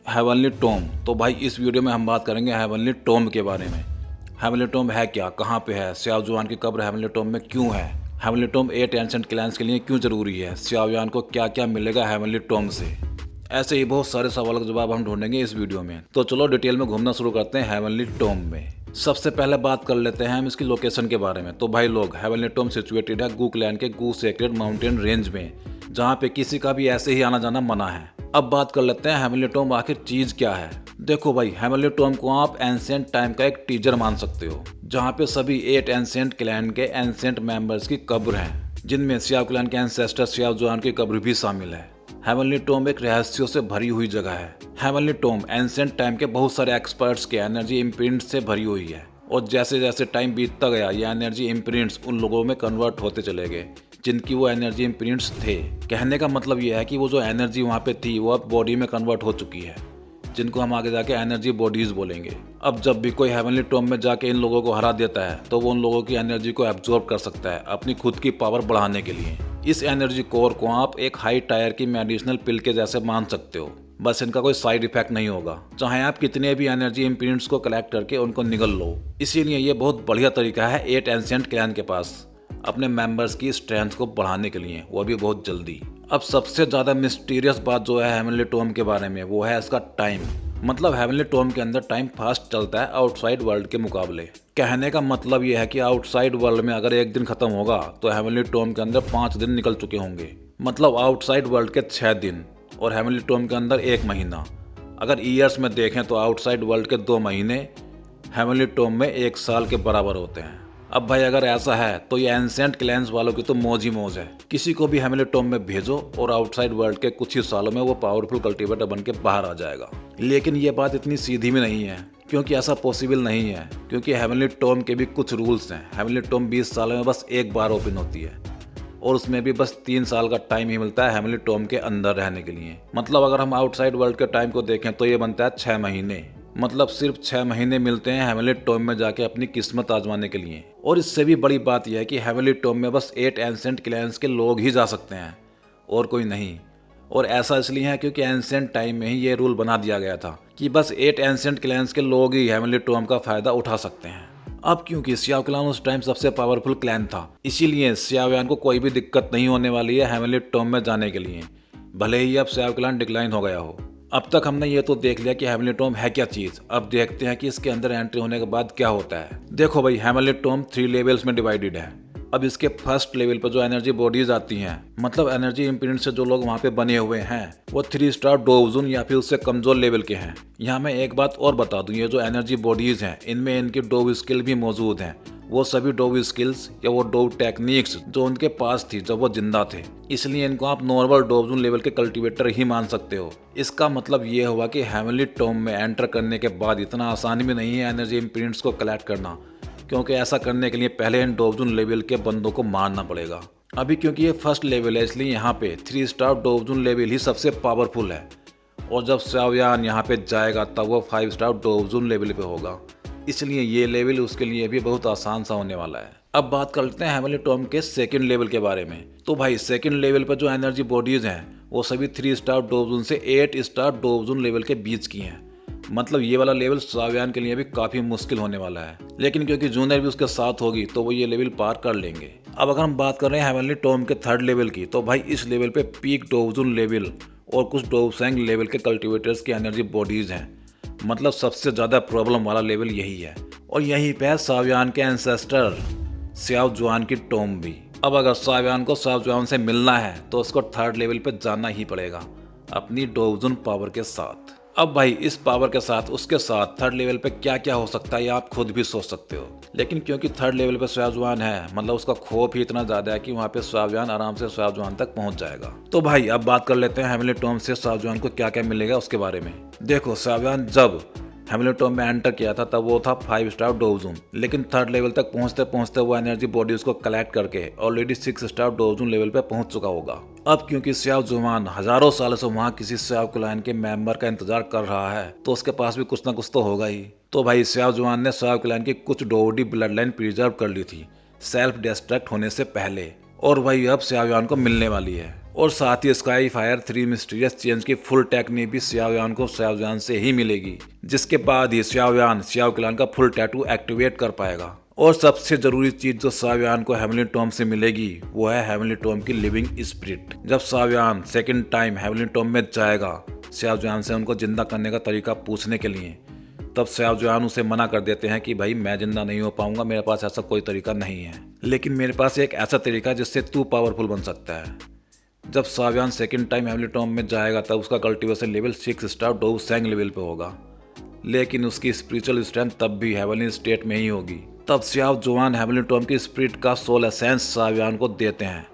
Heavenly Tomé. तो भाई इस वीडियो में हम बात करेंगे हेवनली टोम के बारे में। हेवनली टोम है क्या, कहाँ पे है, सियाओ जुआन की कब्र हेवनली टोम में क्यों है, हेवनली टोम 8 एंशिएंट क्लैंस के लिए क्यों ज़रूरी है, सियाओ जुआन को क्या क्या मिलेगा हेवनली टोम से। ऐसे ही बहुत सारे सवालों का जवाब हम ढूंढेंगे इस वीडियो में। तो चलो डिटेल में घूमना शुरू करते हैं हेवनली टोम में। सबसे पहले बात कर लेते हैं हम इसकी लोकेशन के बारे में। तो भाई लोग, हेवनली टोम सिचुएटेड है गू क्लैन के गू सेक्रेड माउंटेन रेंज में, जहाँ पे किसी का भी ऐसे ही आना जाना मना है। अब बात कर लेते हैं हेवनली टोम आखिर चीज क्या है। देखो भाई, हेवनली टोम को आप एंशिएंट टाइम का एक टीजर मान सकते हो, जहाँ पे सभी 8 एंशिएंट क्लैन के एंशिएंट मेंबर्स की कब्र है, जिनमें सियाओ क्लैन के एंसेस्टर सियाओ जुआन की कब्र भी शामिल है। हेवनली टोम एक रहस्यों से भरी हुई जगह है। हेवनली टोम एंशिएंट टाइम के बहुत सारे एक्सपर्ट्स के एनर्जी इम्प्रिंट से भरी हुई है, और जैसे जैसे टाइम बीतता गया ये एनर्जी इम्प्रिंट्स उन लोगों में कन्वर्ट होते चले गए जिनकी वो एनर्जी इम्प्रिंट्स थे। कहने का मतलब ये है कि वो जो एनर्जी वहाँ पे थी वो अब बॉडी में कन्वर्ट हो चुकी है, जिनको हम आगे जाके एनर्जी बॉडीज बोलेंगे। अब जब भी कोई हेवनली टोम में जाके इन लोगों को हरा देता है तो वो उन लोगों की एनर्जी को एब्जॉर्ब कर सकता है अपनी खुद की पावर बढ़ाने के लिए। इस एनर्जी कोर को आप एक हाई टायर की मेडिसिनल पिल के जैसे मान सकते हो, बस इनका कोई साइड इफेक्ट नहीं होगा, चाहे आप कितने भी एनर्जी इम्प्रिंट्स को कलेक्ट करके उनको निगल लो। इसीलिए ये बहुत बढ़िया तरीका है 8 एंशिएंट क्लैन के पास अपने मेंबर्स की स्ट्रेंथ को बढ़ाने के लिए, वो भी बहुत जल्दी। अब सबसे ज़्यादा मिस्टीरियस बात जो है हेवनली टोम के बारे में, वो है इसका टाइम। मतलब हेवनली टोम के अंदर टाइम फास्ट चलता है आउटसाइड वर्ल्ड के मुकाबले। कहने का मतलब ये है कि आउटसाइड वर्ल्ड में अगर एक दिन खत्म होगा तो हेवनली टोम के अंदर 5 दिन निकल चुके होंगे। मतलब आउटसाइड वर्ल्ड के 6 दिन और हेवनली टोम के अंदर 1 महीना। अगर ईयर्स में देखें तो आउटसाइड वर्ल्ड के 2 महीने हेवनली टोम में 1 साल के बराबर होते हैं। अब भाई अगर ऐसा है तो ये एंशिएंट क्लैंस वालों की तो मौज ही मौज है। किसी को भी हेवनली टोम में भेजो और आउटसाइड वर्ल्ड के कुछ ही सालों में वो पावरफुल कल्टीवेटर बन के बाहर आ जाएगा। लेकिन ये बात इतनी सीधी भी नहीं है, क्योंकि ऐसा पॉसिबल नहीं है, क्योंकि हेवनली टोम के भी कुछ रूल्स हैं। हेवनली टोम 20 सालों में बस एक बार ओपन होती है, और उसमें भी बस 3 साल का टाइम ही मिलता है हेवनली टोम के अंदर रहने के लिए। मतलब अगर हम आउटसाइड वर्ल्ड के टाइम को देखें तो ये बनता है 6 महीने। मतलब सिर्फ 6 महीने मिलते हैं हेवनली टोम में जाके अपनी किस्मत आजमाने के लिए। और इससे भी बड़ी बात यह है कि हेवनली टोम में बस 8 एंशिएंट क्लैंस के लोग ही जा सकते हैं, और कोई नहीं। और ऐसा इसलिए है क्योंकि एंशिएंट टाइम में ही ये रूल बना दिया गया था कि बस 8 एंशिएंट क्लैंस के लोग ही हेवनली टोम का फायदा उठा सकते हैं। अब क्योंकि सियाओ क्लैन उस टाइम सबसे पावरफुल क्लैन था, इसीलिए सियाओ यान को कोई भी दिक्कत नहीं होने वाली है हेवनली टोम में जाने के लिए, भले ही अब सियाओ क्लैन डिक्लाइन हो गया हो। अब तक हमने ये तो देख लिया कि हेवनली टोम है क्या चीज़। अब देखते हैं कि इसके अंदर एंट्री होने के बाद क्या होता है। देखो भाई, हेवनली टोम 3 लेवल्स में डिवाइडेड है। अब इसके फर्स्ट लेवल पर जो एनर्जी बॉडीज आती हैं, मतलब एनर्जी इम्प्रिंट से जो लोग वहाँ पे बने हुए हैं, वो 3 स्टार डोवजुन या फिर उससे कमजोर लेवल के हैं। यहाँ मैं एक बात और बता दूँ, ये जो एनर्जी बॉडीज हैं इनमें इनकी डोव स्किल भी मौजूद हैं। वो सभी डोव स्किल्स या वो डोव टेक्निक्स जो उनके पास थी जब वो जिंदा थे, इसलिए इनको आप नॉर्मल डोवजुन लेवल के कल्टीवेटर ही मान सकते हो। इसका मतलब ये हुआ कि हेवनली टोम में एंटर करने के बाद इतना आसान भी नहीं है एनर्जी इम्प्रिंट्स को कलेक्ट करना, क्योंकि ऐसा करने के लिए पहले इन डोवजुन लेवल के बंदों को मारना पड़ेगा। अभी क्योंकि ये फर्स्ट लेवल है, इसलिए यहाँ पे 3 स्टार डोवजुन लेवल ही सबसे पावरफुल है, और जब सियाओ यान यहाँ पे जाएगा तब वो 5 स्टार डोवजुन लेवल पे होगा, इसलिए ये लेवल उसके लिए भी बहुत आसान सा होने वाला है। अब बात करते हैं हेवनली टोम के सेकंड लेवल के बारे में। तो भाई सेकंड लेवल पर जो एनर्जी बॉडीज हैं वो सभी 3 स्टार डोवजुन से 8 स्टार डोवजुन लेवल के बीच की हैं। मतलब ये वाला लेवल सियाओ यान के लिए भी काफी मुश्किल होने वाला है, लेकिन क्योंकि जूनियर भी उसके साथ होगी तो वो ये लेवल पार कर लेंगे। अब अगर हम बात कर रहे हैं हेवनली टोम के थर्ड लेवल की, तो भाई इस लेवल पे पीक डोवजुन लेवल और कुछ डोवसेंग लेवल के कल्टीवेटर्स की एनर्जी बॉडीज हैं। मतलब सबसे ज़्यादा प्रॉब्लम वाला लेवल यही है, और यहीं पे है सियाओ यान के एंसेस्टर सियाओ जुआन की टोम भी। अब अगर सियाओ यान को सियाओ जुआन से मिलना है तो उसको थर्ड लेवल पे जाना ही पड़ेगा अपनी डोवजुन पावर के साथ। अब भाई इस पावर के साथ उसके साथ थर्ड लेवल पे क्या क्या हो सकता है ये आप खुद भी सोच सकते हो, लेकिन क्योंकि थर्ड लेवल पे सियाओ जुआन है, मतलब उसका खौफ ही इतना ज्यादा है कि वहाँ पे सियाओ यान आराम से सियाओ जुआन तक पहुंच जाएगा। तो भाई अब बात कर लेते हैं हेवनली टोम से सियाओ जुआन को क्या क्या मिलेगा उसके बारे में। देखो, सियाओ यान जब हेवनली टोम में एंटर किया था तब वो था 5 स्टार डोवजुन, लेकिन थर्ड लेवल तक पहुंचते पहुंचते वो एनर्जी बॉडीज को कलेक्ट करके ऑलरेडी 6 स्टार डोवजुन लेवल पे पहुंच चुका होगा। अब क्योंकि सियाओ जुआन हजारों सालों से वहाँ किसी सियाओ क्लैन के मेंबर का इंतजार कर रहा है, तो उसके पास भी कुछ ना कुछ तो होगा ही। तो भाई सियाओ जुआन ने सियाओ क्लैन की कुछ डोवडी ब्लड लाइन प्रिजर्व कर ली थी सेल्फ डिस्ट्रैक्ट होने से पहले, और वही अब शाओयान को मिलने वाली है। और साथ ही स्काई फायर 3 मिस्टीरियस चेंज की फुल टेक्निक भी शाओयान को शाओयान से ही मिलेगी, जिसके बाद ही शाओयान शाओ क्लैन का फुल टैटू एक्टिवेट कर पाएगा। और सबसे जरूरी चीज जो शाओयान को हेवनली टॉम से मिलेगी वो है हेवनली टॉम की लिविंग स्पिरिट। जब शाओयान सेकंड टाइम हेवनली टॉम में जाएगा शाओयान से उनको जिंदा करने का तरीका पूछने के लिए, तब शाओयान उसे मना कर देते हैं कि भाई मैं जिंदा नहीं हो पाऊंगा, मेरे पास ऐसा कोई तरीका नहीं है, लेकिन मेरे पास एक ऐसा तरीका है जिससे तू पावरफुल बन सकता है। जब शाओयान सेकंड टाइम हेवनली टॉम में जाएगा तब उसका कल्टीवेशन लेवल 6 स्टार डोवसेंग लेवल पे होगा, लेकिन उसकी स्पिरिचुअल स्ट्रेंथ तब भी हेवनली स्टेट में ही होगी। तब शाओयान हेवनली टॉम की स्पिरिट का सोल एसेंस शाओयान को देते हैं,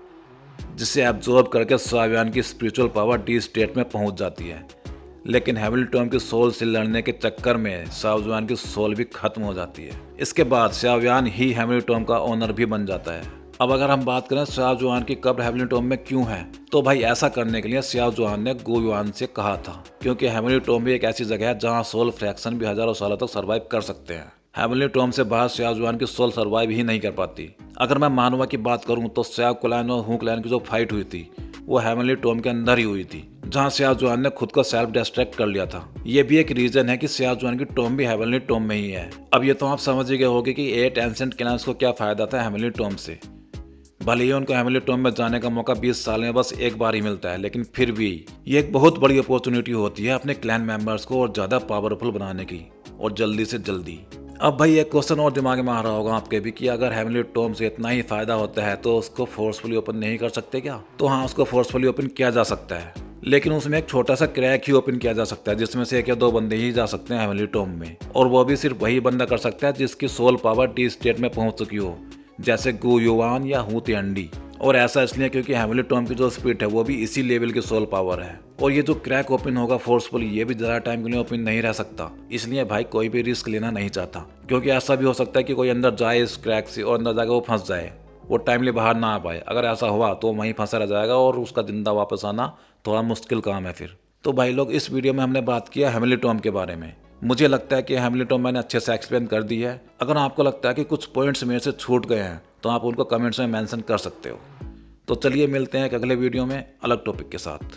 जिसे एब्जॉर्ब करके शाओयान की स्पिरिचुअल पावर डी स्टेट में पहुंच जाती है। लेकिन हेवनली टॉम की सोल से लड़ने के चक्कर में शाओयान की सोल भी खत्म हो जाती है। इसके बाद शाओयान ही हेवनली टॉम का ओनर भी बन जाता है। अब अगर हम बात करें शाओयान की कब्र हेवनली टॉम में क्यों है, तो भाई ऐसा करने के लिए शाओयान ने गुयुआन से कहा था, क्योंकि हेवनली टॉम भी एक ऐसी जगह है जहां सोल फ्रैक्शन भी हजारों सालों तक सर्वाइव कर सकते हैं। हेवनली टॉम से बाहर शाओयान की सोल सर्वाइव ही नहीं कर पाती। अगर मैं मानवा की बात करूं तो शाओ क्लैन और हू क्लैन की जो फाइट हुई थी वो हेवनली टॉम के अंदर ही हुई थी, जहां शाओयान ने खुद को सेल्फ डिस्ट्रैक्ट कर लिया था। ये भी एक रीजन है कि शाओयान की टॉम भी हेवनली टॉम में ही है। अब ये तो आप समझ ही गए होंगे कि 8 एंशिएंट क्लैंस को क्या फायदा था हेवनली टॉम से। भले ही उनको हेवनली टॉम में जाने का मौका 20 साल में बस एक बार ही मिलता है, लेकिन फिर भी ये एक बहुत बड़ी अपॉर्चुनिटी होती है अपने क्लैन मेंबर्स को और ज्यादा पावरफुल बनाने की, और जल्दी से जल्दी। अब भाई एक क्वेश्चन और दिमाग में आ रहा होगा आपके भी कि अगर हेवनली टॉम से इतना ही फायदा होता है तो उसको फोर्सफुली ओपन नहीं कर सकते क्या? तो हाँ, उसको फोर्सफुली ओपन किया जा सकता है, लेकिन उसमें एक छोटा सा क्रैक ही ओपन किया जा सकता है, जिसमें से 1 या 2 बंदे ही जा सकते हैं हेवनली टॉम में, और वो भी सिर्फ वही बंदा कर सकता है जिसकी सोल पावर डी स्टेट में पहुंच चुकी हो, जैसे गुयुआन या हू तिएंडी। और ऐसा इसलिए क्योंकि हेवनली टॉम की जो स्पिरिट है वो भी इसी लेवल की सोल पावर है, और ये जो क्रैक ओपन होगा फोर्सफुली ये भी ज़्यादा टाइम के लिए ओपन नहीं रह सकता। इसलिए भाई कोई भी रिस्क लेना नहीं चाहता, क्योंकि ऐसा भी हो सकता है कि कोई अंदर जाए इस क्रैक से और अंदर जाकर वो फंस जाए, वो टाइमली बाहर ना आ पाए। अगर ऐसा हुआ तो वहीं फंसा रह जाएगा और उसका जिंदा वापस आना थोड़ा मुश्किल काम है फिर। तो भाई लोग, इस वीडियो में हमने बात किया हेवनली टॉम के बारे में। मुझे लगता है कि हेवनली टॉम मैंने अच्छे से एक्सप्लेन कर दी है। अगर आपको लगता है कि कुछ पॉइंट्स मेरे से छूट गए हैं तो आप उनको कमेंट्स में मेंशन कर सकते हो। तो चलिए मिलते हैं एक अगले वीडियो में अलग टॉपिक के साथ।